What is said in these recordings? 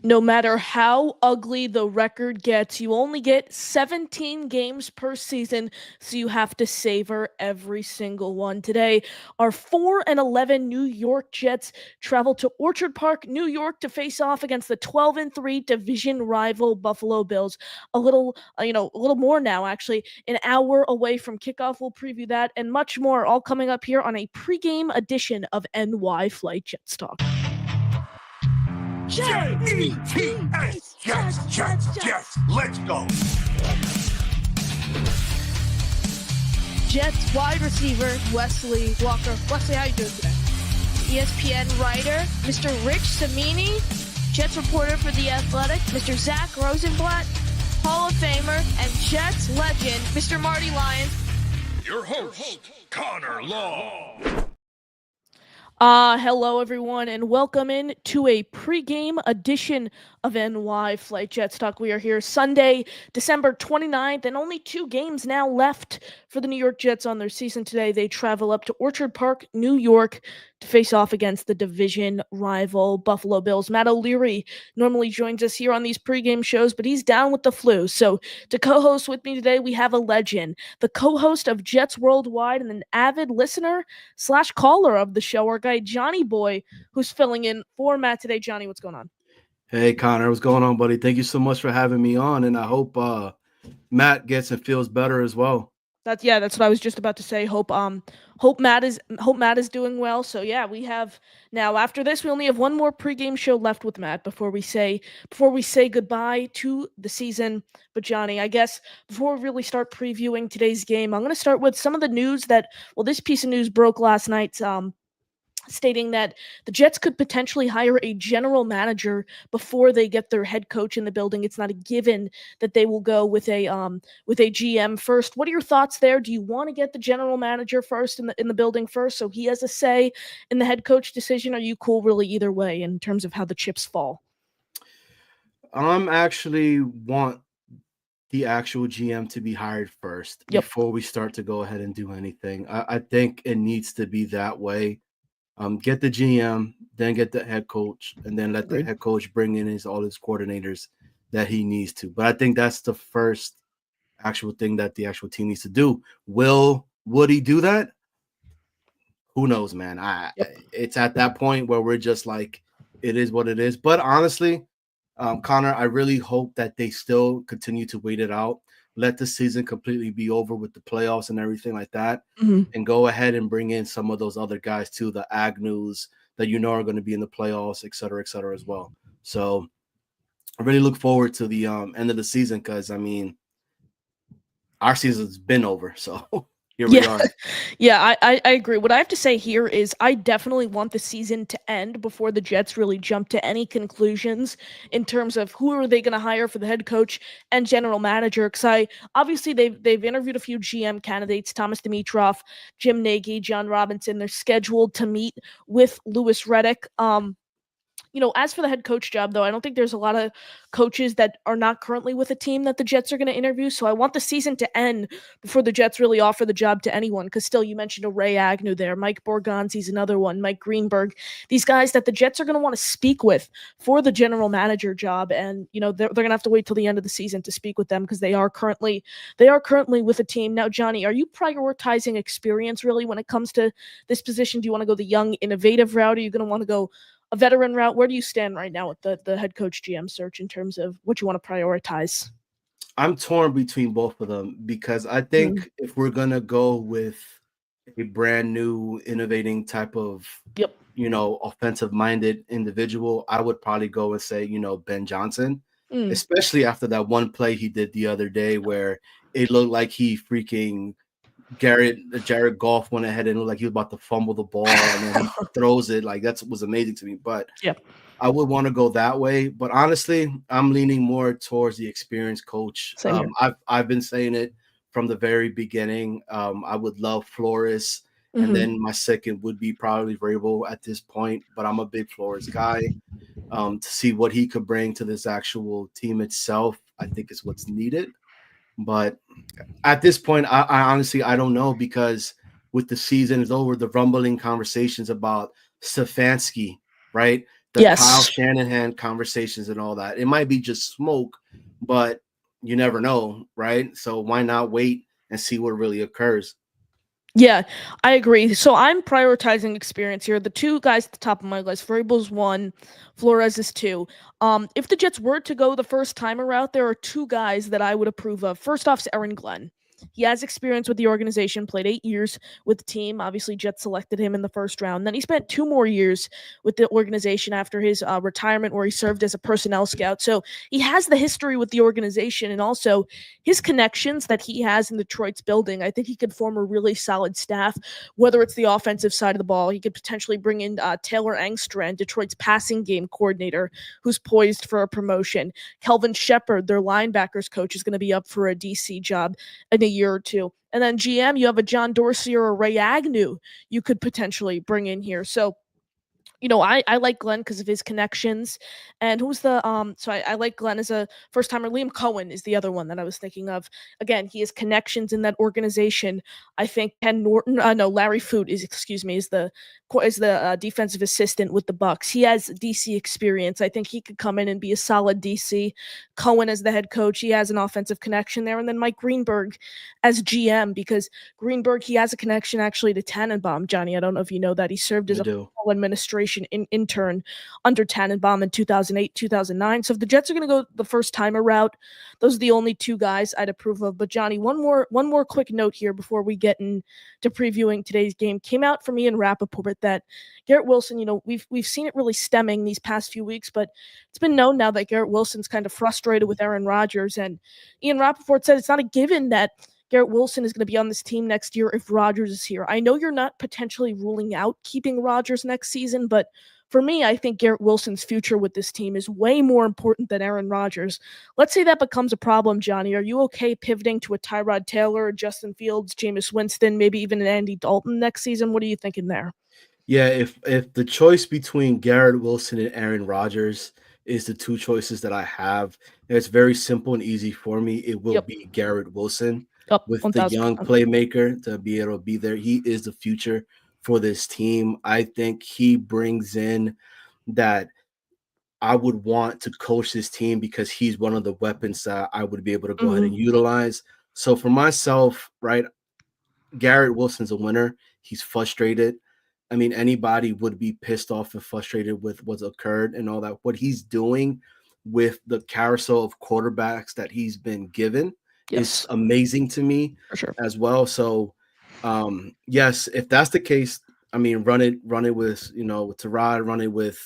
No matter how ugly the record gets, you only get 17 games per season, so you have to savor every single one. Today, our 4-11 New York Jets travel to Orchard Park, New York to face off against the 12-3 division rival Buffalo Bills. A little more now actually. An hour away from kickoff, we'll preview that and much more all coming up here on a pregame edition of NY Flight Jets Talk. Jets, Jets, let's go. Jets wide receiver Wesley Walker. Wesley, how you doing today? ESPN writer Mr. Rich Cimini, Jets reporter for The Athletic, Mr. Zach Rosenblatt, Hall of Famer and Jets legend Mr. Marty Lyons. Your host, Connor Law. Hello everyone, and welcome in to a pregame edition of NY Flight Jets Talk. We are here Sunday, December 29th, and only 2 games now left for the New York Jets on their season. Today, they travel up to Orchard Park, New York, to face off against the division rival Buffalo Bills. Matt O'Leary normally joins us here on these pregame shows, but he's down with the flu. So to co-host with me today, we have a legend, the co-host of Jets Worldwide and an avid listener / caller of the show, our guy Johnny Boy, who's filling in for Matt today. Johnny, what's going on? Hey, Connor, what's going on, buddy? Thank you so much for having me on, and I hope Matt gets and feels better as well. That's what I was just about to say. Hope Matt is doing well. So yeah, we have now after this we only have one more pregame show left with Matt before we say goodbye to the season. But Johnny, I guess before we really start previewing today's game, I'm going to start with some of the news this piece of news broke last night. Stating that the Jets could potentially hire a general manager before they get their head coach in the building. It's not a given that they will go with a GM first. What are your thoughts there? Do you want to get the general manager first in the building first, so he has a say in the head coach decision? Are you cool really either way in terms of how the chips fall? Actually want the actual GM to be hired first before we start to go ahead and do anything. I think it needs to be that way. Get the GM, then get the head coach, and then let the head coach bring in all his coordinators that he needs to. But I think that's the first actual thing that the actual team needs to do. Would he do that? Who knows, man? It's at that point where we're just like, it is what it is. But honestly, Connor, I really hope that they still continue to wait it out. Let the season completely be over with the playoffs and everything like that, and go ahead and bring in some of those other guys too, the Agnews that are going to be in the playoffs, et cetera, as well. So I really look forward to the end of the season because, I mean, our season's been over, so here we are. Yeah, I agree. What I have to say here is I definitely want the season to end before the Jets really jump to any conclusions in terms of who are they going to hire for the head coach and general manager. Because obviously they've interviewed a few GM candidates: Thomas Dimitroff, Jim Nagy, John Robinson. They're scheduled to meet with Louis Riddick. As for the head coach job, though, I don't think there's a lot of coaches that are not currently with a team that the Jets are going to interview. So I want the season to end before the Jets really offer the job to anyone. Because still, you mentioned a Ray Agnew there. Mike Borgonzi's another one. Mike Greenberg. These guys that the Jets are going to want to speak with for the general manager job. And, they're going to have to wait till the end of the season to speak with them because they are currently with a team. Now, Johnny, are you prioritizing experience really when it comes to this position? Do you want to go the young, innovative route? Are you going to want to go a veteran route? Where do you stand right now with the head coach GM search in terms of what you want to prioritize? I'm torn between both of them because I think if we're going to go with a brand new innovating type of, offensive minded individual, I would probably go and say, Ben Johnson, especially after that one play he did the other day where it looked like he freaking Jared Goff went ahead and looked like he was about to fumble the ball and then he throws it. Like that was amazing to me. But I would want to go that way. But honestly, I'm leaning more towards the experienced coach. I've been saying it from the very beginning. I would love Flores, and then my second would be probably Vrabel at this point. But I'm a big Flores guy. To see what he could bring to this actual team itself, I think is what's needed. But at this point, I honestly, I don't know, because with the season is over, the rumbling conversations about Stefanski, right? the Kyle Yes. Shanahan conversations and all that. It might be just smoke, but you never know, right? So why not wait and see what really occurs? Yeah, I agree. So I'm prioritizing experience here. The two guys at the top of my list, Vrabel's one, Flores is two. If the Jets were to go the first timer route, there are two guys that I would approve of. First off is Aaron Glenn. He has experience with the organization, played 8 years with the team. Obviously, Jets selected him in the first round. Then he spent 2 more years with the organization after his retirement, where he served as a personnel scout. So he has the history with the organization, and also his connections that he has in Detroit's building. I think he could form a really solid staff, whether it's the offensive side of the ball. He could potentially bring in Taylor Engstrand, Detroit's passing game coordinator, who's poised for a promotion. Kelvin Shepard, their linebackers coach, is going to be up for a DC job in a year or two. And then GM, you have a John Dorsey or a Ray Agnew you could potentially bring in here. So I like Glenn because of his connections. And who's the I like Glenn as a first timer. Liam Cohen is the other one that I was thinking of. Again, he has connections in that organization. I think Ken Norton, no, Larry Foote is the defensive assistant with the Bucks. He has DC experience. I think he could come in and be a solid DC. Cohen as the head coach, he has an offensive connection there. And then Mike Greenberg as GM, because Greenberg, he has a connection actually to Tannenbaum. Johnny, I don't know if you know that he served I as a do. administration intern under Tannenbaum in 2008, 2009. So if the Jets are going to go the first timer route, those are the only two guys I'd approve of. But Johnny, one more quick note here before we get into previewing today's game. Came out from Ian Rappaport that Garrett Wilson, we've seen it really stemming these past few weeks, but it's been known now that Garrett Wilson's kind of frustrated with Aaron Rodgers. And Ian Rappaport said it's not a given that Garrett Wilson is going to be on this team next year if Rodgers is here. I know you're not potentially ruling out keeping Rodgers next season, but for me, I think Garrett Wilson's future with this team is way more important than Aaron Rodgers. Let's say that becomes a problem, Johnny. Are you okay pivoting to a Tyrod Taylor, Justin Fields, Jameis Winston, maybe even an Andy Dalton next season? What are you thinking there? Yeah, if the choice between Garrett Wilson and Aaron Rodgers is the two choices that I have, it's very simple and easy for me. It will Yep. be Garrett Wilson Yep. with the young 1,000%. playmaker to be able to be there. He is the future for this team. I think he brings in that I would want to coach this team because he's one of the weapons that I would be able to go ahead and Hmm. utilize. So for myself, right, Garrett Wilson's a winner. He's frustrated. I mean, anybody would be pissed off and frustrated with what's occurred and all that. What he's doing with the carousel of quarterbacks that he's been given is Yes, amazing to me for sure. as well. So, yes, if that's the case, I mean, run it with with Tyrod, run it with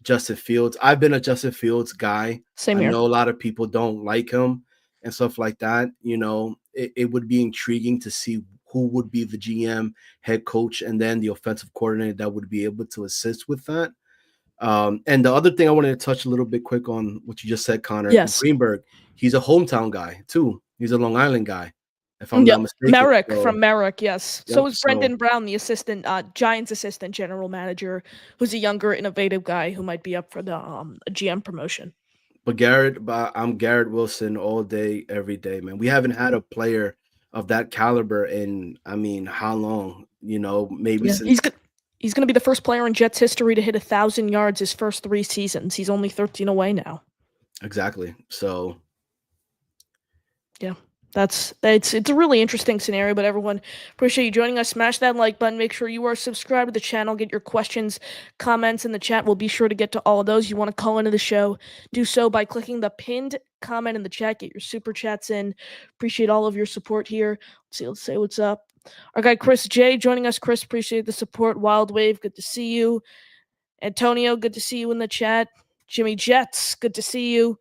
Justin Fields. I've been a Justin Fields guy. Same I here. know a lot of people don't like him and stuff like that. It would be intriguing to see who would be the GM, head coach, and then the offensive coordinator that would be able to assist with that. And the other thing I wanted to touch a little bit quick on what you just said, Connor Yes. Greenberg. He's a hometown guy too. He's a Long Island guy, if I'm not Yep. mistaken. Merrick So, from Merrick, yes. So yep. is So, Brendan Brown, the assistant, Giants assistant general manager, who's a younger, innovative guy who might be up for the GM promotion. but I'm Garrett Wilson all day, every day, man. We haven't had a player of that caliber in, I mean, how long? Maybe Yeah, since he's gonna be the first player in Jets history to hit 1,000 yards his first 3 seasons. He's only 13 away now. exactly. So, Yeah, it's a really interesting scenario. But everyone, appreciate you joining us. Smash that like button. Make sure you are subscribed to the channel. Get your questions, comments in the chat. We'll be sure to get to all of those. You want to call into the show? Do so by clicking the pinned comment in the chat. Get your super chats in. Appreciate all of your support here. Let's say what's up. Our guy Chris J joining us. Chris, appreciate the support. Wild Wave, good to see you. Antonio, good to see you in the chat. Jimmy Jets, good to see you.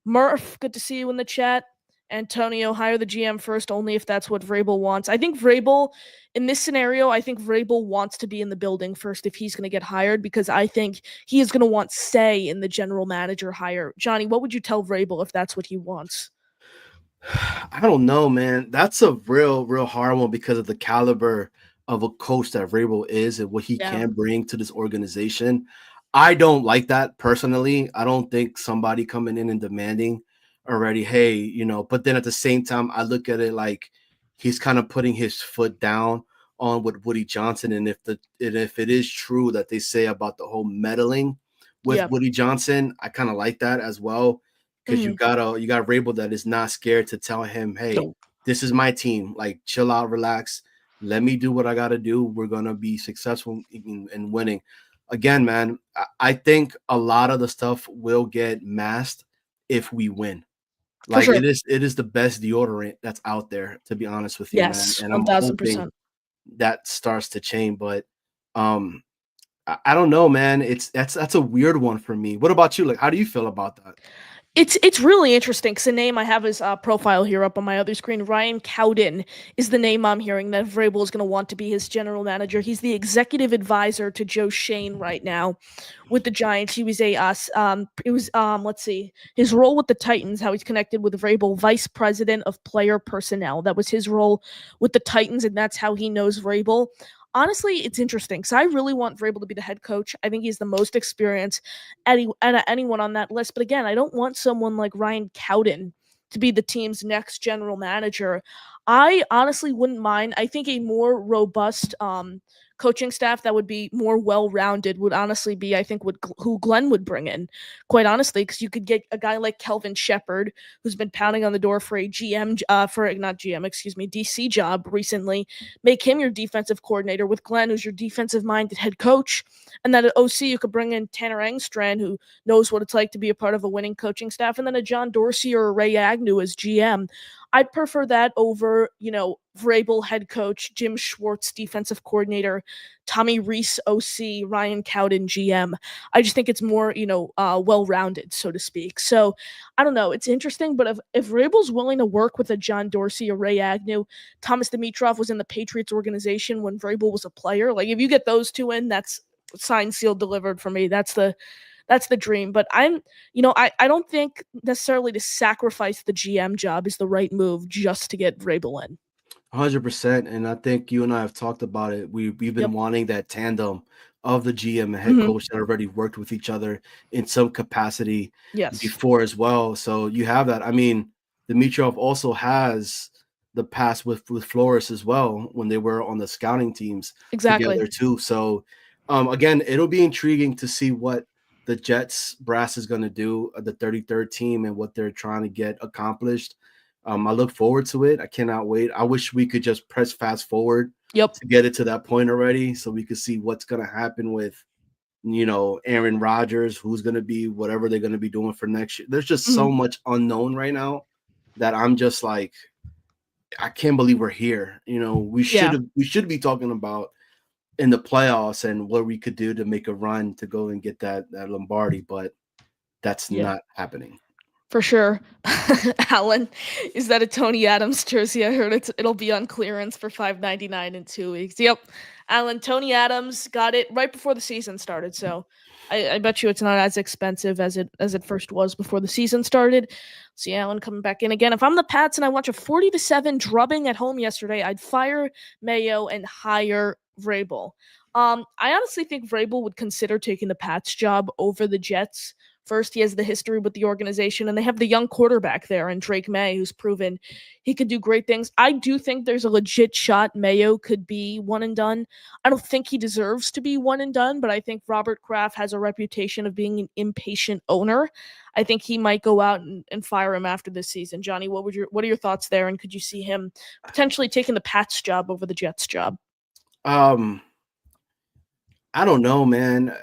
Murph, good to see you in the chat. Antonio, hire the GM first, only if that's what Vrabel wants. I think Vrabel, in this scenario, I think Vrabel wants to be in the building first if he's going to get hired, because I think he is going to want say in the general manager hire. Johnny, what would you tell Vrabel if that's what he wants? I don't know, man. That's a real hard one because of the caliber of a coach that Vrabel is and what he Yeah. can bring to this organization. I don't like that personally. I don't think somebody coming in and demanding already, hey, but then at the same time, I look at it like he's kind of putting his foot down on with Woody Johnson. And if it is true that they say about the whole meddling with Yeah. Woody Johnson, I kind of like that as well because Mhm. you got Rabel that is not scared to tell him, hey, No, this is my team. Like, chill out, relax. Let me do what I got to do. We're gonna be successful in winning. Again, man, I think a lot of the stuff will get masked if we win. for Like, sure. it is the best deodorant that's out there, to be honest with you, man. Yes, And I'm hoping 1000%. that starts to change. But um, I don't know, man. That's a weird one for me. What about you? Like, how do you feel about that? It's really interesting because the name I have his profile here up on my other screen. Ryan Cowden is the name I'm hearing that Vrabel is going to want to be his general manager. He's the executive advisor to Joe Shane right now with the Giants. He was it was let's see, his role with the Titans, how he's connected with Vrabel, vice president of player personnel. That was his role with the Titans, and that's how he knows Vrabel. Honestly, it's interesting because I really want Vrabel to be the head coach. I think he's the most experienced out of anyone on that list. But again, I don't want someone like Ryan Cowden to be the team's next general manager. I honestly wouldn't mind. I think a more robust coaching staff that would be more well-rounded would honestly be, I think, who Glenn would bring in. Quite honestly, because you could get a guy like Kelvin Shepard, who's been pounding on the door for a GM, for not GM, excuse me, DC job recently. Make him your defensive coordinator with Glenn, who's your defensive-minded head coach. And then at OC, you could bring in Tanner Engstrand, who knows what it's like to be a part of a winning coaching staff, and then a John Dorsey or a Ray Agnew as GM. I'd prefer that over, Vrabel head coach, Jim Schwartz defensive coordinator, Tommy Reese OC, Ryan Cowden GM. I just think it's more, well-rounded, so to speak. So I don't know. It's interesting, but if Vrabel's willing to work with a John Dorsey or Ray Agnew, Thomas Dimitrov was in the Patriots organization when Vrabel was a player. Like if you get those two in, that's signed, sealed, delivered for me. That's the dream. But I don't think necessarily to sacrifice the GM job is the right move just to get Vrabel in. 100%. And I think you and I have talked about it. We've been Yep. wanting that tandem of the GM and head Hmm. coach that already worked with each other in some capacity Yes. before as well. So you have that. I mean, Dimitrov also has the past with Flores as well when they were on the scouting teams Exactly. together too. So again, it'll be intriguing to see what the Jets brass is going to do, the 33rd team, and what they're trying to get accomplished. I look forward to it. I cannot wait. I wish we could just press fast forward Yep. to get it to that point already so we could see what's going to happen with, Aaron Rodgers, who's going to be whatever they're going to be doing for next year. There's just Hmm. so much unknown right now that I'm just like, I can't believe we're here. Yeah. We should be talking about in the playoffs and what we could do to make a run to go and get that Lombardi, but that's Yeah. not happening. For sure. Alan, is that a Tony Adams jersey? I heard it'll be on clearance for $5.99 in 2 weeks. Yep. Alan, Tony Adams got it right before the season started, so I bet you it's not as expensive as it first was before the season started. See Alan coming back in again. If I'm the Pats and I watch a 40-7 drubbing at home yesterday, I'd fire Mayo and hire Vrabel. I honestly think Vrabel would consider taking the Pats job over the Jets. First, he has the history with the organization, and they have the young quarterback there and Drake May, who's proven he could do great things. I do think there's a legit shot Mayo could be one and done. I don't think he deserves to be one and done, but I think Robert Kraft has a reputation of being an impatient owner. I think he might go out and fire him after this season. Johnny, what are your thoughts there? And could you see him potentially taking the Pats job over the Jets job? Um, I don't know, man.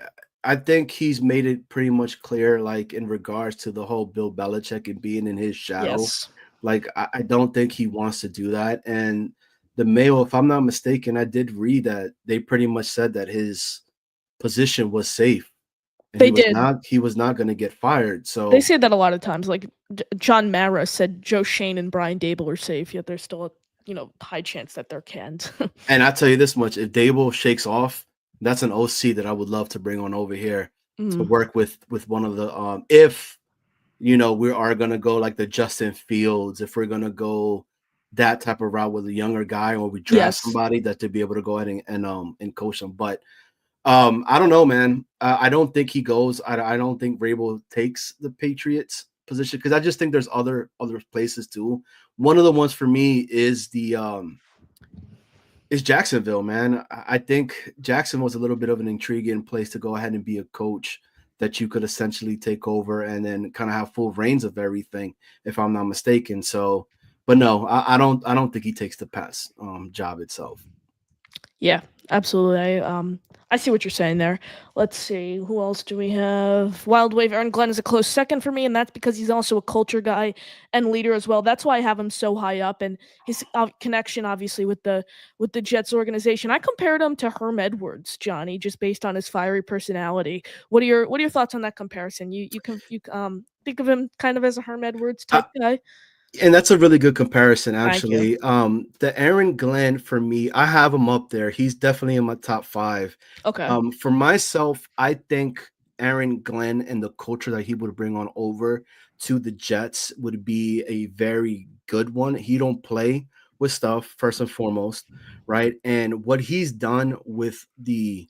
I think he's made it pretty much clear, like in regards to the whole Bill Belichick and being in his shadow. Yes. Like, I don't think he wants to do that. And the Mayo, if I'm not mistaken, I did read that they pretty much said that his position was safe and They did. he was not going to get fired. They So, say that a lot of times. Like John Mara said, Joe Shane and Brian Dable are safe, yet there's still a high chance that they're canned. and I tell you this much, if Dable shakes off, that's an OC that I would love to bring on over here to Mm, work with one of the if we are gonna go like the Justin Fields, if we're gonna go that type of route with a younger guy, or we draft yes, somebody that to be able to go ahead and coach them. But I don't know, man. I don't think he goes. I don't think Vrabel takes the Patriots position because I just think there's other places too. One of the ones for me is the is Jacksonville, man. I think Jackson was a little bit of an intriguing place to go ahead and be a coach that you could essentially take over and then kind of have full reins of everything, if I'm not mistaken. So, but no, I don't think he takes the pass job itself. Yeah, absolutely. I see what you're saying there. Let's see, who else do we have? Wild Wave Aaron Glenn is a close second for me, and that's because he's also a culture guy and leader as well. That's why I have him so high up, and his connection, obviously, with the Jets organization. I compared him to Herm Edwards, Johnny, just based on his fiery personality. What are your thoughts on that comparison? You think of him kind of as a Herm Edwards type guy? And that's a really good comparison, Thank you. actually. The Aaron Glenn for me, I have him up there. He's definitely in my top five. Okay. For myself, I think Aaron Glenn and the culture that he would bring on over to the Jets would be a very good one. He don't play with stuff first and foremost, right? And what he's done with the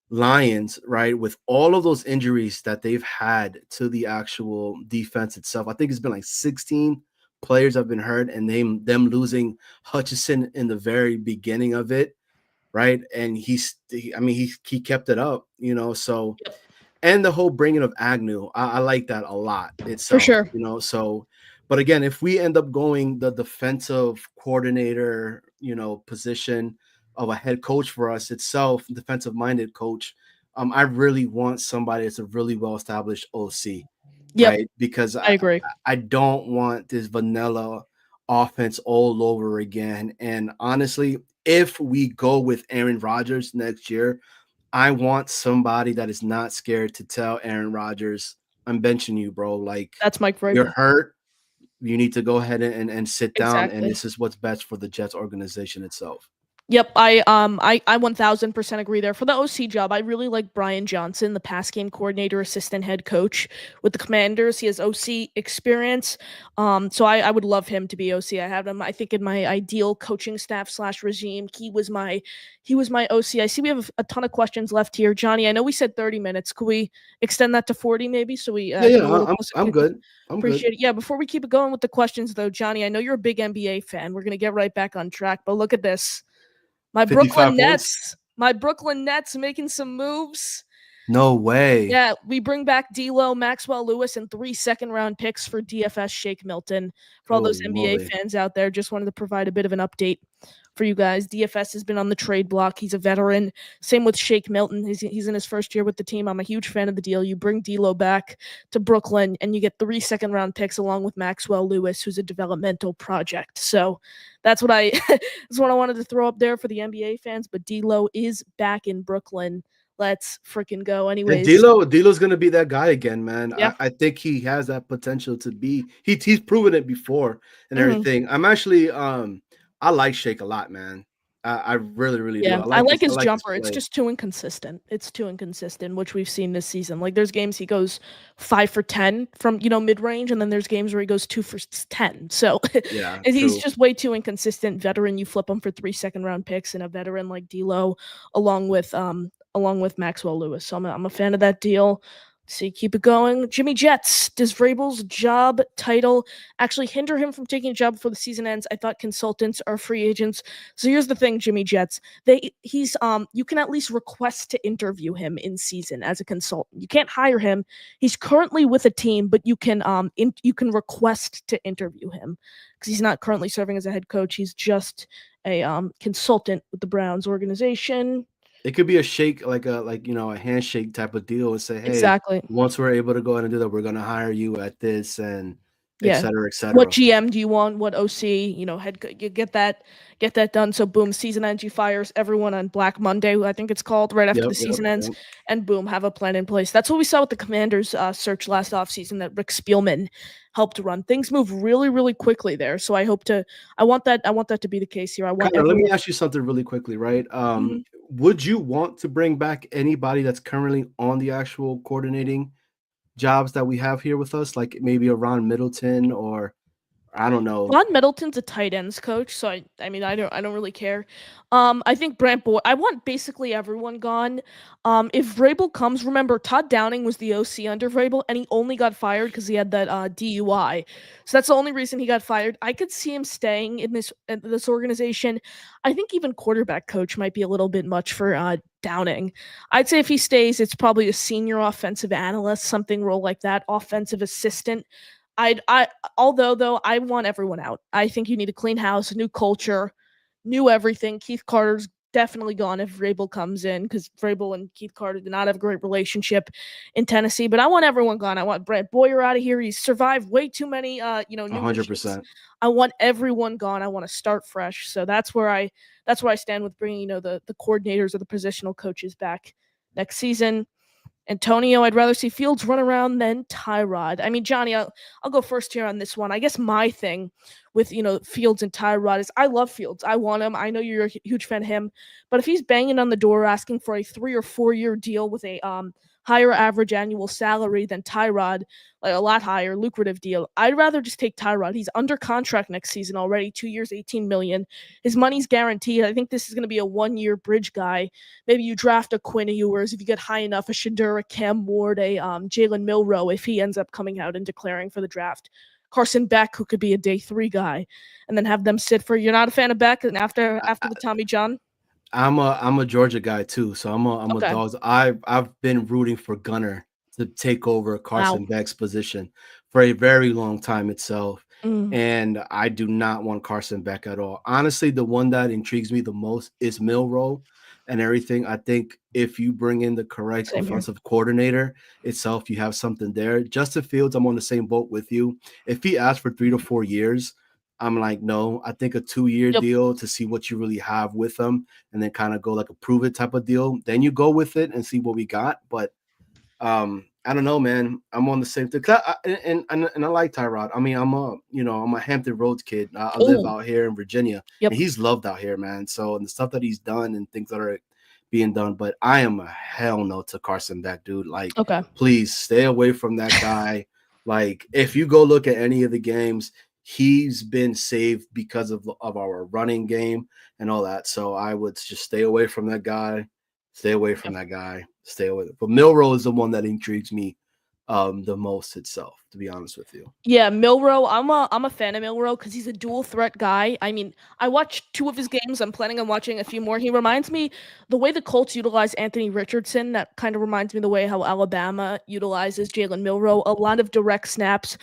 Lions, right, with all of those injuries that they've had to the actual defense itself. I think it's been like 16 players have been hurt, and them losing Hutchinson in the very beginning of it, right? And he kept it up, so Yep. and the whole bringing of Agnew, I like that a lot For itself, sure. So, but again, if we end up going the defensive coordinator, position of a head coach for us itself, defensive minded coach, I really want somebody that's a really well established OC, Yep. right? Because I agree. I don't want this vanilla offense all over again. And honestly, if we go with Aaron Rodgers next year, I want somebody that is not scared to tell Aaron Rodgers, I'm benching you, bro. Like, That's Mike you're Vrabel. hurt. You need to go ahead and sit down. And Exactly. this is what's best for the Jets organization itself. Yep, I 1000% agree there. For the OC job, I really like Brian Johnson, the pass game coordinator, assistant head coach with the Commanders. He has OC experience. So I would love him to be OC. I have him, I think, in my ideal coaching staff slash regime. He was my OC. I see we have a ton of questions left here. Johnny, I know we said 30 minutes. Could we extend that to 40 maybe so we Yeah, get yeah, a little closer I'm to good. I'm good. appreciate it. Yeah, before we keep it going with the questions though, Johnny, I know you're a big NBA fan. We're gonna get right back on track, but look at this. My 55 Brooklyn points? Nets. My Brooklyn Nets making some moves. No way. Yeah, we bring back D'Lo, Maxwell Lewis, and 3 second-round picks for DFS Shake Milton. For all those Holy NBA moly. fans out there, just wanted to provide a bit of an update for you guys. DFS has been on the trade block. He's a veteran. Same with Shake Milton. He's in his first year with the team. I'm a huge fan of the deal. You bring D'Lo back to Brooklyn, and you get 3 second-round picks along with Maxwell Lewis, who's a developmental project. So that's what that's what I wanted to throw up there for the NBA fans. But D'Lo is back in Brooklyn. Let's freaking go. And Anyways, D'Lo's gonna be that guy again, man. yeah. I think he has that potential to be. He's proven it before and Mhm. everything. I'm actually I like Shake a lot, man. I really, really do. Yeah, I like I his like his jumper. It's play. just too inconsistent. It's too inconsistent, which we've seen this season. Like there's games he goes 5 for 10 from mid range, and then there's games where he goes 2 for 10. So Yeah, he's true. just way too inconsistent. Veteran, you flip him for 3 second round picks, and a veteran like D'Lo, along with Maxwell Lewis. So I'm a fan of that deal. Let's see, keep it going. Jimmy Jets. Does Vrabel's job title actually hinder him from taking a job before the season ends? I thought consultants are free agents. So here's the thing, Jimmy Jets. He's you can at least request to interview him in season as a consultant. You can't hire him. He's currently with a team, but you can request to interview him because he's not currently serving as a head coach. He's just a consultant with the Browns organization. It could be a shake, a handshake type of deal, and say, hey, Exactly. once we're able to go ahead and do that, we're gonna hire you at this and et Yeah. cetera, et What cetera. GM do you want? What OC? You get that done. So boom, season ends. You fires everyone on Black Monday, I think it's called, right after Yep, the yep, season ends, yep. and boom, have a plan in place. That's what we saw with the Commanders search last offseason that Rick Spielman helped run. Things move really, really quickly there. So I want that to be the case here. I want Connor, let me everyone. ask you something really quickly, right? Mhm. Would you want to bring back anybody that's currently on the actual coordinating jobs that we have here with us, like maybe a Ron Middleton or I don't know. Ron Middleton's a tight ends coach, so I mean I don't really care. I think Brant Boy. I want basically everyone gone. If Vrabel comes, remember Todd Downing was the OC under Vrabel, and he only got fired because he had that DUI. So that's the only reason he got fired. I could see him staying in this organization. I think even quarterback coach might be a little bit much for Downing. I'd say if he stays, it's probably a senior offensive analyst, something role like that, offensive assistant. I although though I want everyone out. I think you need a clean house, a new culture, new everything. Keith Carter's definitely gone if Vrabel comes in because Vrabel and Keith Carter did not have a great relationship in Tennessee. But I want everyone gone. I want Brett Boyer out of here. He's survived way too many A new hundred regimes. percent. I want everyone gone. I want to start fresh. So that's where I stand with bringing the coordinators or the positional coaches back next season. Antonio, I'd rather see Fields run around than Tyrod. I mean, Johnny, I'll go first here on this one. I guess my thing with Fields and Tyrod is I love Fields. I want him. I know you're a huge fan of him, but if he's banging on the door asking for a 3 or 4 year deal with a higher average annual salary than Tyrod, like a lot higher, lucrative deal, I'd rather just take Tyrod. He's under contract next season already, 2 years, 18 million. His money's guaranteed. I think this is going to be a 1 year bridge guy. Maybe you draft a Quinn Ewers if you get high enough, a Shadur, a Cam Ward, a Jalen Milrow if he ends up coming out and declaring for the draft. Carson Beck, who could be a day 3 guy, and then have them sit for. You're not a fan of Beck, and after the Tommy John. I'm a Georgia guy too, so I'm a Okay. dogs. I've been rooting for Gunner to take over Wow. Carson Beck's position for a very long time itself, Mm, and I do not want Carson Beck at all. Honestly, the one that intrigues me the most is Milrow and everything. I think if you bring in the correct same here. offensive coordinator itself, you have something there. Justin Fields, I'm on the same boat with you. If he asks for 3 to 4 years, I'm like, no. I think a 2 year Yep. deal to see what you really have with them and then kind of go like a prove it type of deal. Then you go with it and see what we got. But I don't know, man. I'm on the same thing. And I like Tyrod. I mean, I'm a Hampton Roads kid. I live Oh. out here in Virginia, Yep. and he's loved out here, man. So and the stuff that he's done and things that are being done. But I am a hell no to Carson Beck, dude. Like, Okay. please stay away from that guy. Like, if you go look at any of the games, he's been saved because of our running game and all that. So I would just stay away from that guy. Stay away from Yep. that guy. Stay away. But Milrow is the one that intrigues me the most itself, to be honest with you. Yeah, Milrow. I'm a fan of Milrow because he's a dual threat guy. I mean, I watched 2 of his games. I'm planning on watching a few more. He reminds me the way the Colts utilize Anthony Richardson. That kind of reminds me the way how Alabama utilizes Jalen Milrow. A lot of direct snaps.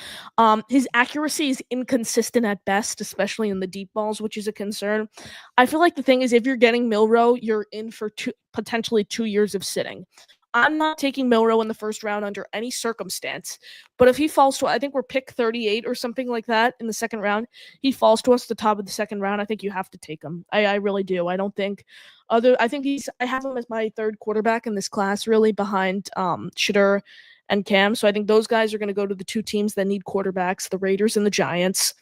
His accuracy is inconsistent at best, especially in the deep balls, which is a concern. I feel like the thing is, if you're getting Milrow, you're in for potentially 2 years of sitting. I'm not taking Milrow in the first round under any circumstance. But if he falls to, I think we're pick 38 or something like that in the second round, he falls to us at the top of the second round. I think you have to take him. I really do. I don't think I think I have him as my third quarterback in this class, really behind Shadur and Cam. So I think those guys are going to go to the 2 teams that need quarterbacks, the Raiders and the Giants.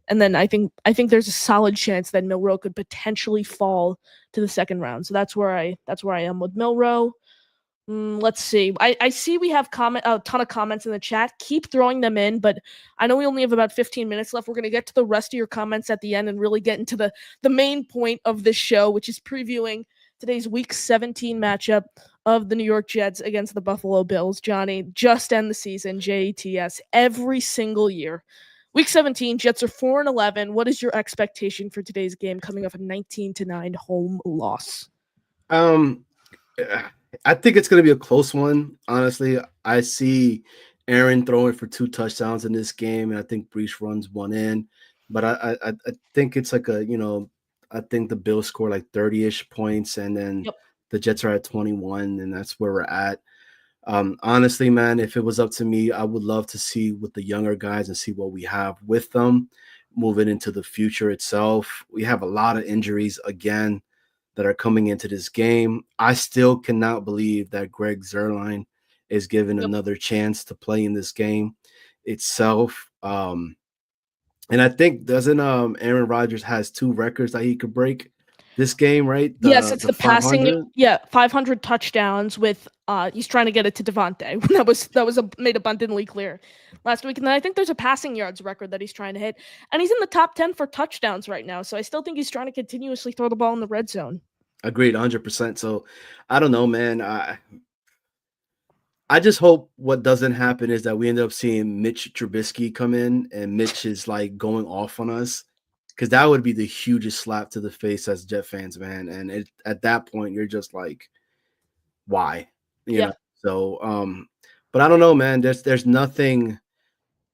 And then I think there's a solid chance that Milrow could potentially fall to the second round. So that's where I am with Milrow. Let's see. I see we have a ton of comments in the chat. Keep throwing them in, but I know we only have about 15 minutes left. We're going to get to the rest of your comments at the end and really get into the main point of this show, which is previewing today's Week 17 matchup of the New York Jets against the Buffalo Bills. Johnny, just end the season, JETS, every single year. Week 17, Jets are 4-11. What is your expectation for today's game coming off a 19-9 home loss? Um, I think it's going to be a close one. Honestly, I see Aaron throwing for 2 touchdowns in this game, and I think Brees runs one in. But I think it's like I think the Bills score like 30-ish points, and then Yep. the Jets are at 21, and that's where we're at. Honestly, man, if it was up to me, I would love to see with the younger guys and see what we have with them moving into the future itself. We have a lot of injuries again that are coming into this game. I still cannot believe that Greg Zuerlein is given Yep. another chance to play in this game itself. And I think doesn't Aaron Rodgers has 2 records that he could break this game, right? Yes, it's The the passing. 500. Yeah, 500 touchdowns with he's trying to get it to Devontae. That was made abundantly clear last week. And then I think there's a passing yards record that he's trying to hit. And he's in the top 10 for touchdowns right now. So I still think he's trying to continuously throw the ball in the red zone. Agreed, 100%. So I don't know, man. I just hope what doesn't happen is that we end up seeing Mitch Trubisky come in and Mitch is like going off on us, because that would be the hugest slap to the face as Jet fans, man. And at that point, you're just like, why, you Yeah, know? So, but I don't know, man. There's nothing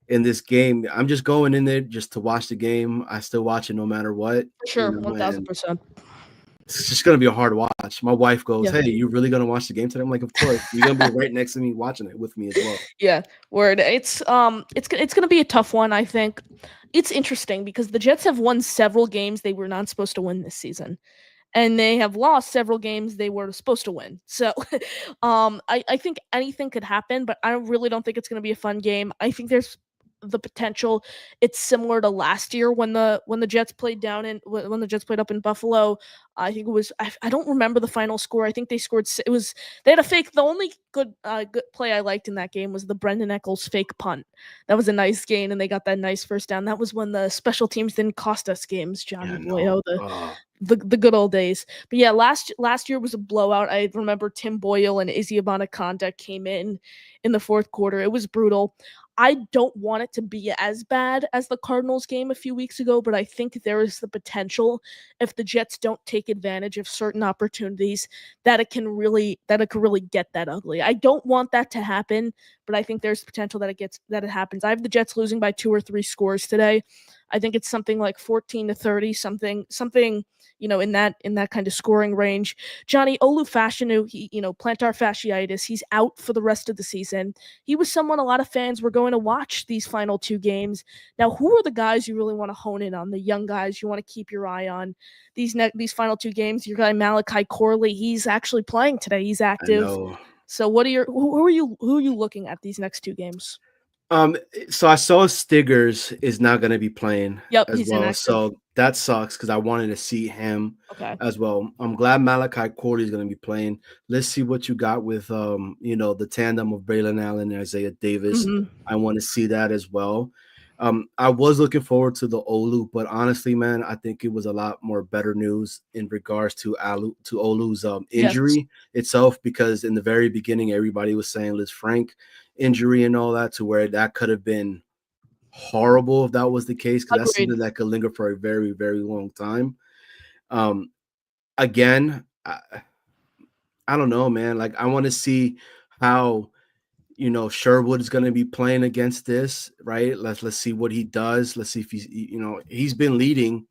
in this game. I'm just going in there just to watch the game. I still watch it no matter what, for sure, and 1000%. it's just gonna be a hard watch. My wife goes, Yeah. "Hey, you really gonna watch the game today?" I'm like, "Of course." You're gonna be right next to me watching it with me as well. Yeah, word. It's gonna be a tough one. I think it's interesting because the Jets have won several games they were not supposed to win this season, and they have lost several games they were supposed to win. So, I think anything could happen, but I really don't think it's going to be a fun game. I think there's the potential it's similar to last year when the Jets played down in when the Jets played up in Buffalo. I think it was I don't remember the final score. I think they scored it was they had a fake. The only good play I liked in that game was the Brendan Eccles fake punt. That was a nice gain, and they got that nice first down. That was when the special teams didn't cost us games. Johnny Yeah, boy, no. oh the good old days. But yeah, last year was a blowout. I remember Tim Boyle and Izzy Abanikanda came in the fourth quarter. It was brutal. I don't want it to be as bad as the Cardinals game a few weeks ago, but I think there is the potential if the Jets don't take advantage of certain opportunities that it could really get that ugly. I don't want that to happen, but I think there's potential that it happens. I have the Jets losing by 2 or 3 scores today. I think it's something like 14-30, something in that kind of scoring range. Johnny Olufashinu, plantar fasciitis, he's out for the rest of the season. He was someone a lot of fans were going to watch these final 2 games. Now, who are the guys you really want to hone in on? The young guys you want to keep your eye on these final 2 games. Your guy Malachi Corley, he's actually playing today. He's I active. know. So who are you looking at these next 2 games? So I saw Stiggers is not going to be playing Yep, as he's well, inactive. so that sucks because I wanted to see him Okay. as well. I'm glad Malachi Corley is going to be playing. Let's see what you got with the tandem of Braylon Allen and Isaiah Davis. Mhm. I want to see that as well. I was looking forward to the Olu, but honestly, man, I think it was a lot more better news in regards to Olu's Yes. injury itself, because in the very beginning, everybody was saying Liz Frank injury and all that, to where that could have been horrible if that was the case, because that's Agreed. something that could linger for a very, very long time. Um, again, I don't know, man. Like, I want to see how Sherwood is going to be playing against this, right? Let's see what he does. Let's see if he's been leading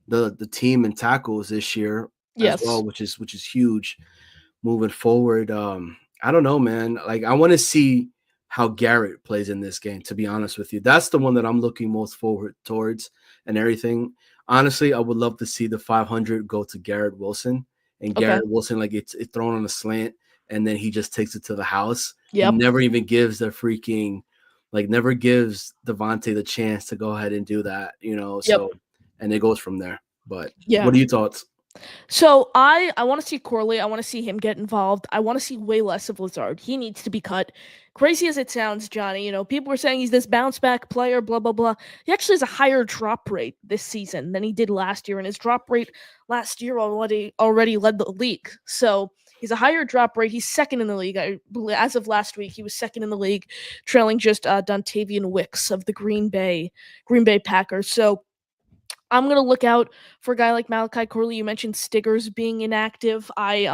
the team in tackles this year as Yes. well, which is huge moving forward. I don't know, man. Like, I want to see how Garrett plays in this game, to be honest with you. That's the one that I'm looking most forward towards and everything. Honestly, I would love to see the 500 go to Garrett Wilson, and Okay. Garrett Wilson, like, it's thrown on a slant and then he just takes it to the house. He Yep. never even gives never gives Devontae the chance to go ahead and do that, Yep. so, and it goes from there. But Yeah. what are your thoughts? So I want to see Corley. I want to see him get involved. I want to see way less of Lazard. He needs to be cut. Crazy as it sounds, Johnny, people were saying he's this bounce back player, blah blah blah. He actually has a higher drop rate this season than he did last year, and his drop rate last year already led the league. So he's a higher drop rate. He's second in the league. As of last week, he was second in the league, trailing just Dontavian Wicks of the Green Bay Packers. So I'm gonna look out for a guy like Malachi Corley. You mentioned Stiggers being inactive. I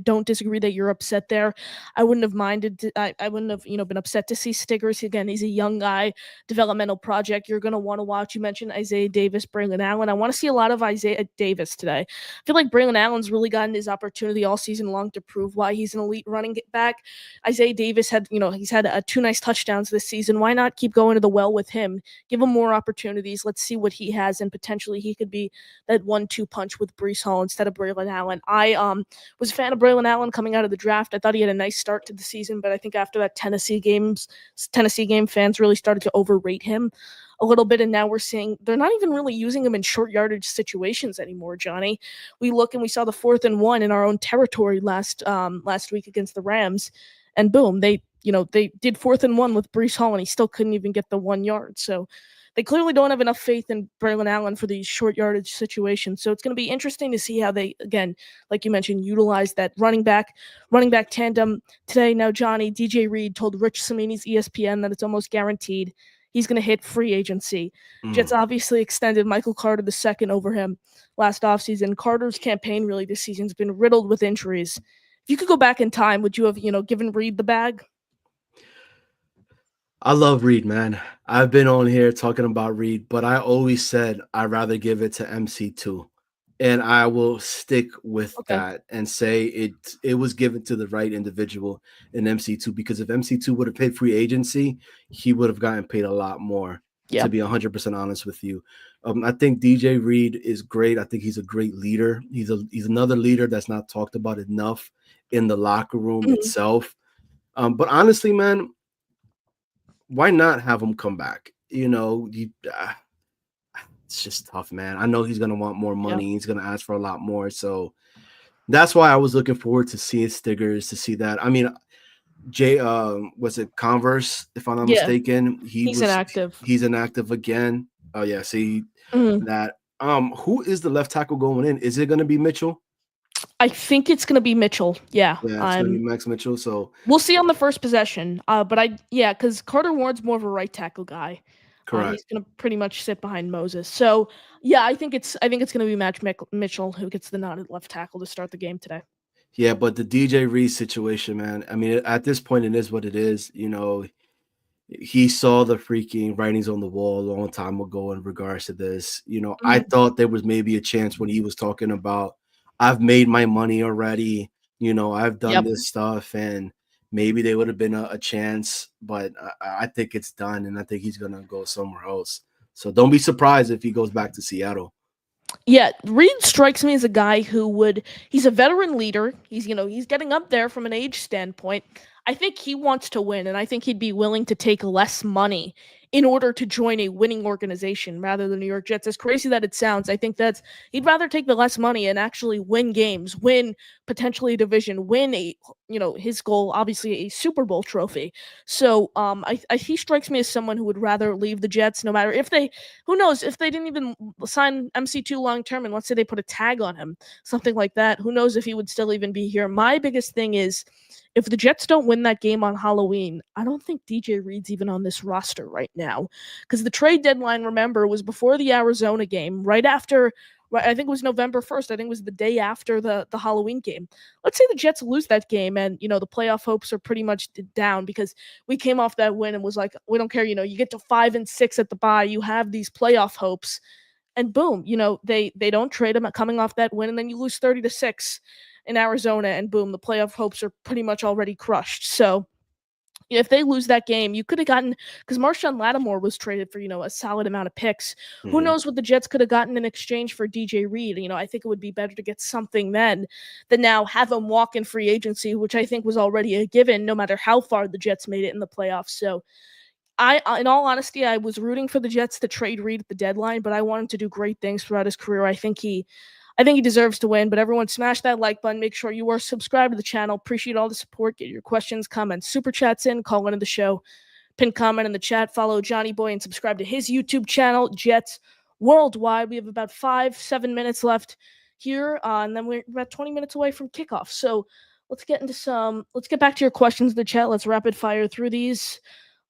don't disagree that you're upset there. I wouldn't have minded. I wouldn't have been upset to see Stiggers again. He's a young guy, developmental project. You're gonna want to watch. You mentioned Isaiah Davis, Braylon Allen. I want to see a lot of Isaiah Davis today. I feel like Braylon Allen's really gotten his opportunity all season long to prove why he's an elite running back. Isaiah Davis he's had 2 nice touchdowns this season. Why not keep going to the well with him? Give him more opportunities. Let's see what he has, and potentially he could be that 1-2 punch with Breece Hall instead of Braylon Allen. I was a fan of Braylon Allen coming out of the draft. I thought he had a nice start to the season, but I think after that Tennessee game, fans really started to overrate him. a little bit, and now we're seeing they're not even really using him in short yardage situations anymore, Johnny. We look and we saw the 4th and 1 in our own territory last week against the Rams, and boom, they did 4th and 1 with Brees Hall, and he still couldn't even get the 1 yard. So they clearly don't have enough faith in Braylon Allen for these short yardage situations. So it's going to be interesting to see how they, again, like you mentioned, utilize that running back tandem today. Now, Johnny, DJ Reed told Rich Samini's ESPN that it's almost guaranteed he's going to hit free agency. Jets obviously extended Michael Carter II over him last offseason. Carter's campaign really this season has been riddled with injuries. If you could go back in time, would you have, given Reed the bag? I love Reed, man. I've been on here talking about Reed, but I always said I'd rather give it to MC2. And I will stick with Okay. that and say it was given to the right individual in MC2, because if MC2 would have paid free agency, he would have gotten paid a lot more, Yeah. to be 100% honest with you. I think DJ Reed is great. I think he's a great leader. He's another leader that's not talked about enough in the locker room Mhm. itself. But honestly, man, why not have him come back? It's just tough, man. I know he's gonna want more Yeah. money. He's gonna ask for a lot more. So that's why I was looking forward to seeing Stiggers, to see that. I mean, Jay, was it Converse, if I'm not Yeah. mistaken? He's inactive. He's inactive again. Oh yeah, see Mhm. that. Who is the left tackle going in? Is it gonna be Mitchell? I think it's gonna be Mitchell. Yeah. Yeah, it's gonna be Max Mitchell. So We'll see on the first possession. But because Carter Ward's more of a right tackle guy. correct. He's gonna pretty much sit behind Moses. So yeah, I think it's gonna be Mitchell who gets the nod at left tackle to start the game today. Yeah, but the DJ Reed situation, man. I mean, at this point, it is what it is. He saw the freaking writings on the wall a long time ago in regards to this. I Mhm. thought there was maybe a chance when he was talking about, I've made my money already. I've done Yep. this stuff, and maybe there would have been a chance, but I think it's done, and I think he's gonna go somewhere else. So don't be surprised if he goes back to Seattle. Yeah, Reed strikes me as a guy he's a veteran leader. He's getting up there from an age standpoint. I think he wants to win, and I think he'd be willing to take less money in order to join a winning organization rather than New York Jets. As crazy that it sounds, I think he'd rather take the less money and actually win games, win potentially a division, win his goal, obviously a Super Bowl trophy. So, he strikes me as someone who would rather leave the Jets, no matter if they who knows if they didn't even sign MC2 long term, and let's say they put a tag on him, something like that. Who knows if he would still even be here? My biggest thing is if the Jets don't win that game on Halloween, I don't think DJ Reed's even on this roster right now. Because the trade deadline, remember, was before the Arizona game, right after. Right, I think it was November 1st. I think it was the day after the Halloween game. Let's say the Jets lose that game, and the playoff hopes are pretty much down because we came off that win and was like, we don't care. You get to 5-6 at the bye, you have these playoff hopes, and boom, they don't trade him coming off that win, and then you lose 30-6 in Arizona, and boom, the playoff hopes are pretty much already crushed. So if they lose that game, you could have gotten because Marshawn Lattimore was traded for a solid amount of picks. Who Mhm. knows what the Jets could have gotten in exchange for DJ Reed? I think it would be better to get something then than now have him walk in free agency, which I think was already a given, no matter how far the Jets made it in the playoffs. So in all honesty, I was rooting for the Jets to trade Reed at the deadline, but I want him to do great things throughout his career. I think he deserves to win. But everyone, smash that like button. Make sure you are subscribed to the channel. Appreciate all the support. Get your questions, comments, super chats in. Call into the show. Pin comment in the chat. Follow Johnny Boy and subscribe to his YouTube channel, Jets Worldwide. We have about 5-7 minutes left here, and then we're about 20 minutes away from kickoff. So let's get back to your questions in the chat. Let's rapid fire through these.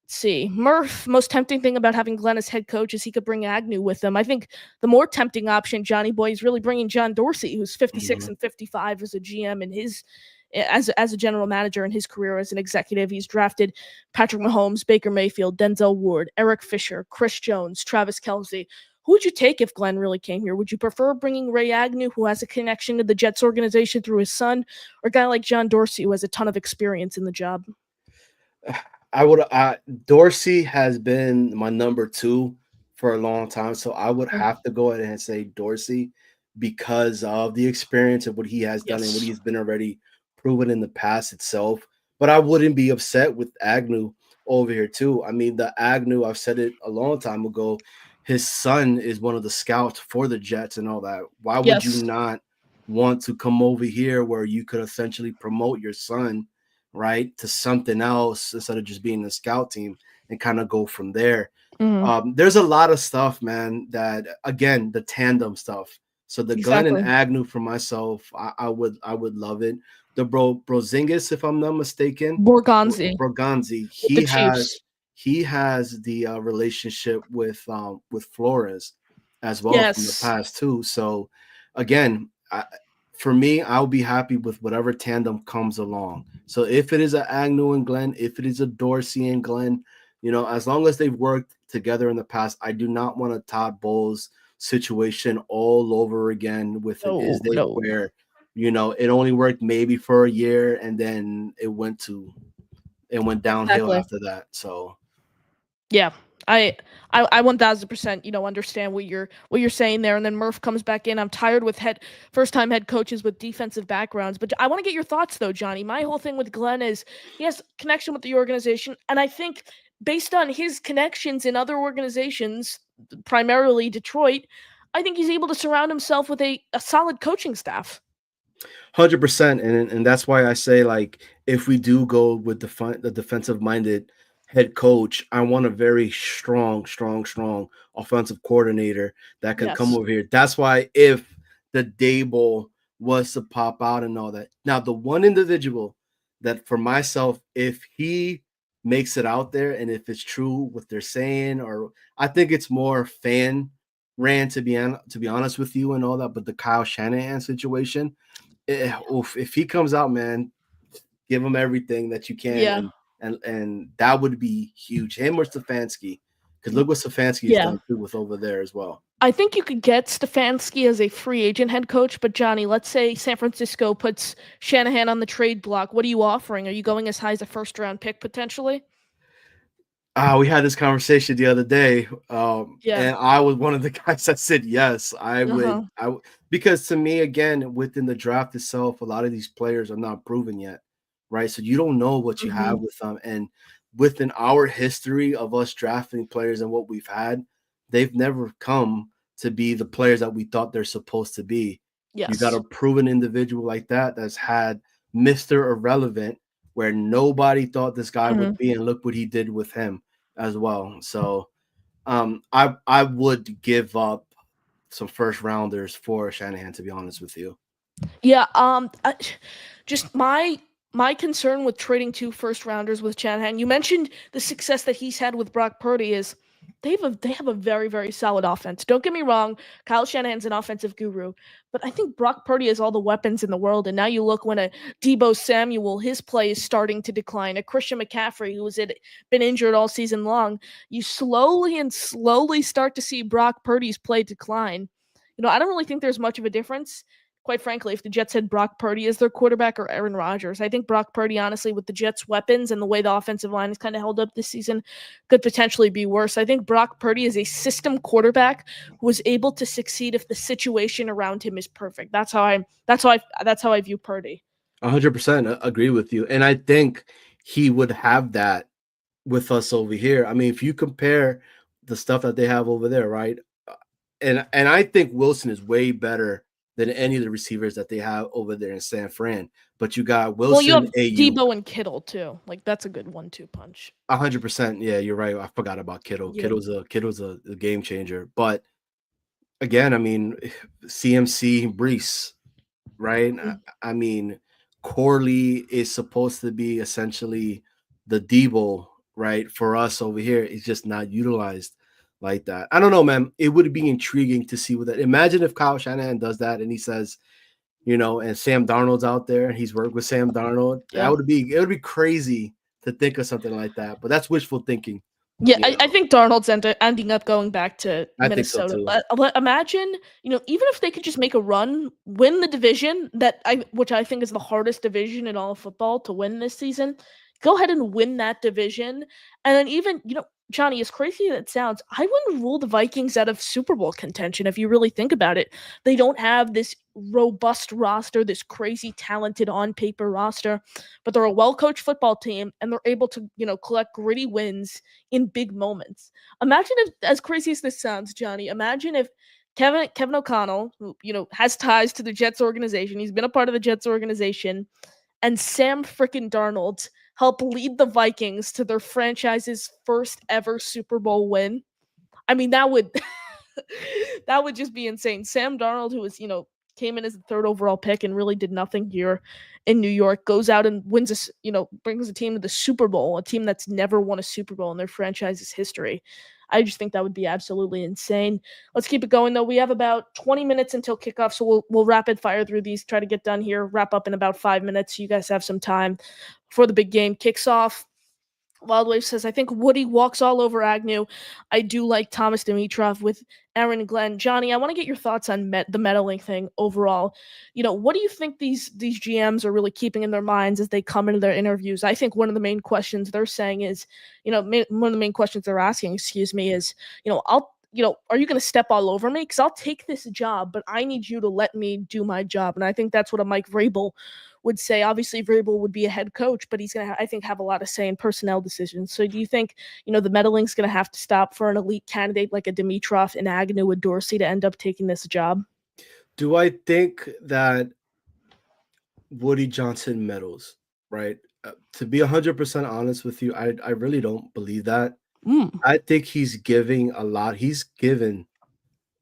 Let's see. Murph, most tempting thing about having Glenn as head coach is he could bring Agnew with him. I think the more tempting option, Johnny Boy, is really bringing John Dorsey, who's 56 Mhm. and 55 as a GM and as a general manager in his career as an executive. He's drafted Patrick Mahomes, Baker Mayfield, Denzel Ward, Eric Fisher, Chris Jones, Travis Kelce. Who would you take if Glenn really came here? Would you prefer bringing Ray Agnew, who has a connection to the Jets organization through his son, or a guy like John Dorsey, who has a ton of experience in the job? I would. Dorsey has been my number two for a long time, so I would Okay. have to go ahead and say Dorsey because of the experience of what he has done and what Yes. he's been already proven in the past itself. But I wouldn't be upset with Agnew over here too. I mean, the Agnew, I've said it a long time ago. His son is one of the scouts for the Jets and all that. Why would you Yes. not want to come over here where you could essentially promote your son, right, to something else instead of just being the scout team and kind of go from there? Mhm. There's a lot of stuff, man, that again, the tandem stuff. So the Glenn and Exactly. Agnew for myself, I would love it. The Brozingis, if I'm not mistaken, Borgonzi Braganzi, with the Chiefs. he has the relationship with Flores as well from the Yes. past too. So again, for me, I'll be happy with whatever tandem comes along. So if it is a Agnew and Glenn, if it is a Dorsey and Glenn, as long as they've worked together in the past, I do not want a Todd Bowles situation all over again with an No, is they no. where it only worked maybe for a year and then it went downhill Exactly. after that. So Yeah. I I 1000%, understand what you're saying there. And then Murph comes back in. I'm tired with first time head coaches with defensive backgrounds. But I want to get your thoughts though, Johnny. My whole thing with Glenn is he has connection with the organization, and I think based on his connections in other organizations, primarily Detroit, I think he's able to surround himself with a solid coaching staff. 100%, and that's why I say, like, if we do go with the defensive minded head coach, I want a very strong, strong, strong offensive coordinator that can come Yes. over here. That's why if the Dable was to pop out and all that. Now, the one individual that for myself, if he makes it out there and if it's true what they're saying, or I think it's more fan ran to be honest with you and all that, but the Kyle Shanahan situation, if he comes out, man, give him everything that you can, Yeah. and that would be huge. Him or Stefanski, because look what Stefanski has Yeah. done too with over there as well. I think you could get Stefanski as a free agent head coach, but Johnny, let's say San Francisco puts Shanahan on the trade block. What are you offering? Are you going as high as a first round pick potentially? We had this conversation the other day, Yeah. and I was one of the guys that said yes. I would, Uh-huh. because to me, again, within the draft itself, a lot of these players are not proven yet, right? So you don't know what you have Mhm. with them, and within our history of us drafting players and what we've had, they've never come to be the players that we thought they're supposed to be. You got Yes. a proven individual like that that's had Mr. Irrelevant, where nobody thought this guy would Mhm. be, and look what he did with him as well. So I would give up some first rounders for Shanahan, to be honest with you. Yeah, just my concern with trading two first rounders with Shanahan. You mentioned the success that he's had with Brock Purdy is they have a very very solid offense. Don't get me wrong, Kyle Shanahan's an offensive guru, but I think Brock Purdy has all the weapons in the world. And now you look when a Debo Samuel, his play is starting to decline. A Christian McCaffrey who been injured all season long. You slowly and slowly start to see Brock Purdy's play decline. I don't really think there's much of a difference quite frankly, if the Jets had Brock Purdy as their quarterback or Aaron Rodgers. I think Brock Purdy, honestly, with the Jets' weapons and the way the offensive line is kind of held up this season, could potentially be worse. I think Brock Purdy is a system quarterback who is able to succeed if the situation around him is perfect. That's how I view Purdy. 100% agree with you, and I think he would have that with us over here. I mean, if you compare the stuff that they have over there, right? And I think Wilson is way better than any of the receivers that they have over there in San Fran. But you got Well, you Wilson, have AU. Debo and Kittle too. Like that's a good one-two punch. 100%. Yeah, you're right. I forgot about Kittle. Yeah. Kittle's a game changer. But again, I mean, CMC, Brees, right? Mhm. I mean, Corley is supposed to be essentially the Debo, right? For us over here, it's just not utilized like that. I don't know, man. It would be intriguing to see what that. Imagine if Kyle Shanahan does that and he says, and Sam Darnold's out there and he's worked with Sam Darnold. Yeah. It would be crazy to think of something like that. But that's wishful thinking, Yeah, you I know. think Darnold's ending up going back to I think so Minnesota. too. But imagine, even if they could just make a run, win the division which I think is the hardest division in all of football to win this season. Go ahead and win that division, and then even Johnny, as crazy as it sounds, I wouldn't rule the Vikings out of Super Bowl contention if you really think about it. They don't have this robust roster, this crazy talented on paper roster, but they're a well coached football team and they're able to, collect gritty wins in big moments. Imagine if, as crazy as this sounds, Johnny, imagine if Kevin O'Connell, who, has ties to the Jets organization, he's been a part of the Jets organization, and Sam frickin' Darnold help lead the Vikings to their franchise's first ever Super Bowl win. I mean, that would that would just be insane. Sam Darnold, who was, came in as the third overall pick and really did nothing here in New York, goes out and wins brings a team to the Super Bowl, a team that's never won a Super Bowl in their franchise's history. I just think that would be absolutely insane. Let's keep it going though. We have about 20 minutes until kickoff, so we'll rapid fire through these, try to get done here, wrap up in about 5 minutes so you guys have some time before the big game kicks off. Wild Wave says, I think Woody walks all over Agnew. I do like Thomas Dimitrov with Aaron Glenn. Johnny, I want to get your thoughts on the meddling thing overall. What do you think these GMs are really keeping in their minds as they come into their interviews? I think one of the main questions they're saying is, one of the main questions they're asking, excuse me, is, are you going to step all over me? Because I'll take this job, but I need you to let me do my job. And I think that's what a Mike Vrabel would say. Obviously, Vrabel would be a head coach, but he's going to, I think, have a lot of say in personnel decisions. So do you think, the meddling's going to have to stop for an elite candidate like a Dimitrov and Agnew and Dorsey to end up taking this job? Do I think that Woody Johnson meddles, right? To be 100% honest with you, I really don't believe that. I think he's giving a lot. He's given,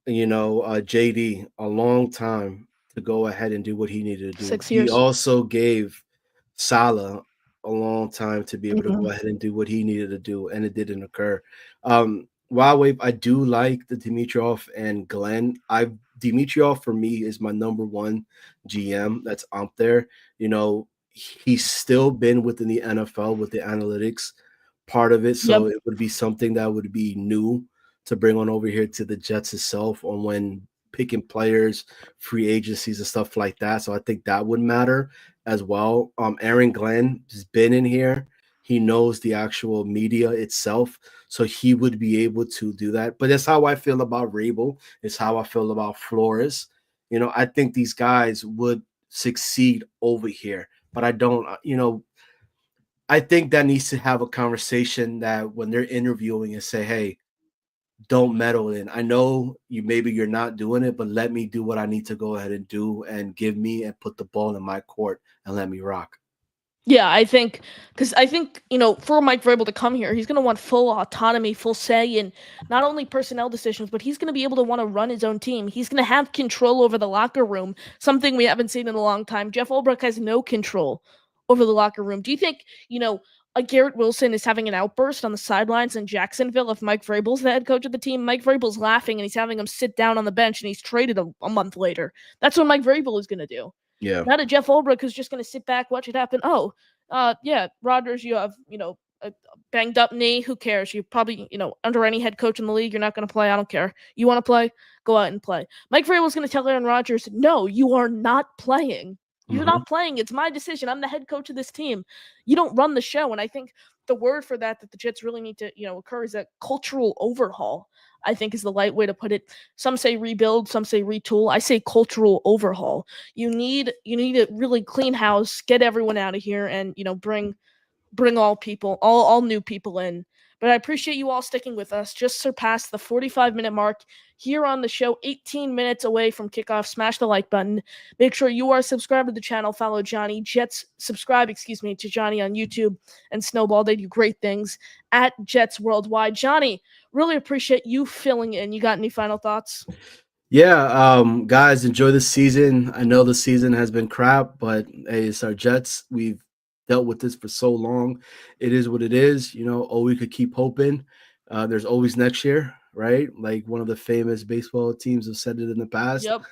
JD a long time to go ahead and do what he needed to do. 6 He years. also gave Salah a long time to be able to Mm-hmm. go ahead and do what he needed to do, and it didn't occur. While Wave, I do like the Dimitrov and Glenn. Dimitrov for me is my number one GM that's out there. He's still been within the NFL with the analytics part of it, Yep. so it would be something that would be new to bring on over here to the Jets itself on when picking players, free agencies, and stuff like that. So I think that would matter as well. Aaron Glenn has been in here. He knows the actual media itself, so he would be able to do that. But that's how I feel about Rabel. It's how I feel about Flores. I think these guys would succeed over here, but I don't. I think that needs to have a conversation that when they're interviewing and say, "Hey, don't meddle in. I know you're not doing it, but let me do what I need to go ahead and do and give me and put the ball in my court and let me rock." Yeah, because I think, for Mike Vrabel to come here, he's going to want full autonomy, full say in not only personnel decisions, but he's going to be able to want to run his own team. He's going to have control over the locker room, something we haven't seen in a long time. Jeff Ulbrich has no control over the locker room. Do you think, a Garrett Wilson is having an outburst on the sidelines in Jacksonville if Mike Vrabel's the head coach of the team? Mike Vrabel's laughing and he's having him sit down on the bench and he's traded a month later. That's what Mike Vrabel is going to do. Yeah. Not a Jeff Ulbrich who's just going to sit back, watch it happen. Oh, yeah, Rodgers, you have, a banged up knee. Who cares? You probably, under any head coach in the league, you're not going to play. I don't care. You want to play? Go out and play. Mike Vrabel's going to tell Aaron Rodgers, no, you are not playing. You're Mhm. not playing. It's my decision. I'm the head coach of this team. You don't run the show. And I think the word for that the Jets really need to, occur is a cultural overhaul. I think is the light way to put it. Some say rebuild, some say retool. I say cultural overhaul. You need a really clean house, get everyone out of here, and bring all people, all new people in. But I appreciate you all sticking with us. Just surpassed the 45-minute mark here on the show, 18 minutes away from kickoff. Smash the like button. Make sure you are subscribed to the channel. Follow Johnny Jets. Subscribe, to Johnny on YouTube and Snowball. They do great things at Jets Worldwide. Johnny, really appreciate you filling in. You got any final thoughts? Yeah, guys, enjoy the season. I know the season has been crap, but hey, it's our Jets. We've dealt with this for so long. It is what it is. We could keep hoping. There's always next year, right? Like one of the famous baseball teams have said it in the past. Yep.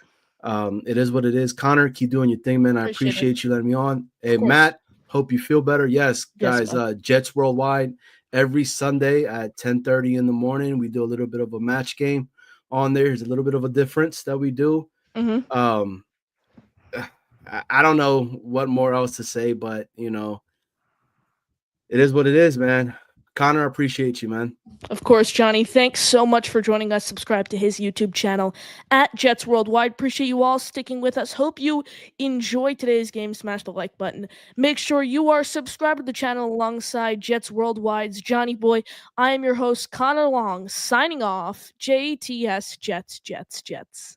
It is what it is. Connor, keep doing your thing, man. I Appreciate it. appreciate you letting me on. Of Hey, course. Matt, hope you feel better. Yes, Yes, guys, man. Jets Worldwide every Sunday at 10:30 in the morning. We do a little bit of a match game on there. There's a little bit of a difference that we do. Mm-hmm. Um, I don't know what more else to say, but it is what it is, man. Connor, I appreciate you, man. Of course, Johnny. Thanks so much for joining us. Subscribe to his YouTube channel at Jets Worldwide. Appreciate you all sticking with us. Hope you enjoyed today's game. Smash the like button. Make sure you are subscribed to the channel alongside Jets Worldwide's Johnny Boy. I am your host, Connor Long, signing off. JTS Jets, Jets, Jets.